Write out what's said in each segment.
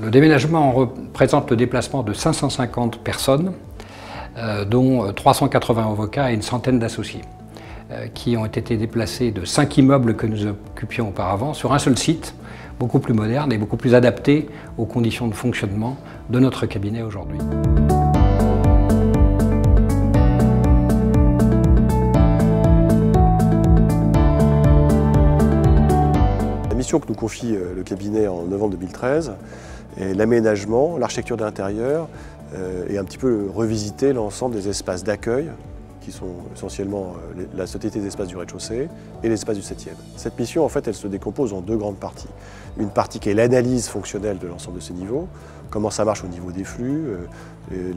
Le déménagement représente le déplacement de 550 personnes, dont 380 avocats et une centaine d'associés, qui ont été déplacés de 5 immeubles que nous occupions auparavant sur un seul site, beaucoup plus moderne et beaucoup plus adapté aux conditions de fonctionnement de notre cabinet aujourd'hui. La mission que nous confie le cabinet en novembre 2013 est l'aménagement, l'architecture d'intérieur et un petit peu revisiter l'ensemble des espaces d'accueil qui sont essentiellement la Société des espaces du rez-de-chaussée et l'espace du 7e. Cette mission, en fait, elle se décompose en deux grandes parties. Une partie qui est l'analyse fonctionnelle de l'ensemble de ces niveaux, comment ça marche au niveau des flux,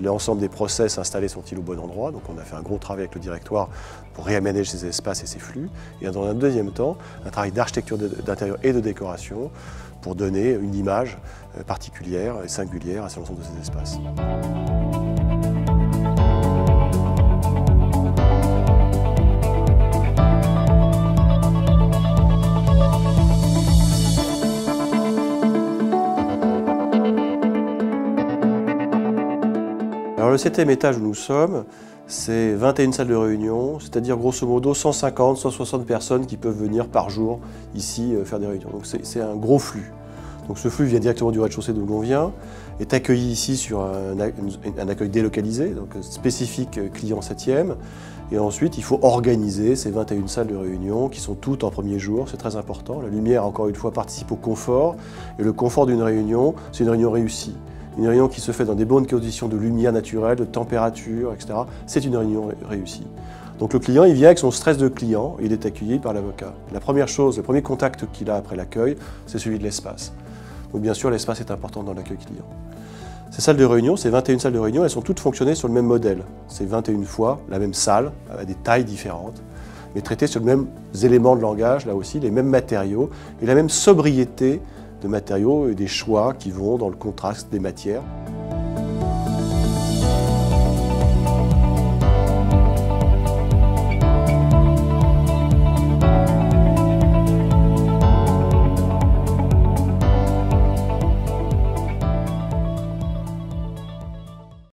l'ensemble des process installés sont-ils au bon endroit. Donc on a fait un gros travail avec le directoire pour réaménager ces espaces et ces flux. Et dans un deuxième temps, un travail d'architecture d'intérieur et de décoration pour donner une image particulière et singulière à l'ensemble de ces espaces. Alors le 7e étage où nous sommes, c'est 21 salles de réunion, c'est-à-dire grosso modo 150, 160 personnes qui peuvent venir par jour ici faire des réunions. Donc c'est un gros flux. Donc ce flux vient directement du rez-de-chaussée d'où l'on vient, est accueilli ici sur un accueil délocalisé, donc spécifique client 7e. Et ensuite, il faut organiser ces 21 salles de réunion qui sont toutes en premier jour, c'est très important. La lumière, encore une fois, participe au confort. Et le confort d'une réunion, c'est une réunion réussie. Une réunion qui se fait dans des bonnes conditions de lumière naturelle, de température, etc. C'est une réunion réussie. Donc le client, il vient avec son stress de client et il est accueilli par l'avocat. La première chose, le premier contact qu'il a après l'accueil, c'est celui de l'espace. Donc bien sûr, l'espace est important dans l'accueil client. Ces salles de réunion, ces 21 salles de réunion, elles sont toutes fonctionnées sur le même modèle. C'est 21 fois la même salle, à des tailles différentes, mais traitées sur les mêmes éléments de langage, là aussi, les mêmes matériaux et la même sobriété de matériaux et des choix qui vont dans le contraste des matières.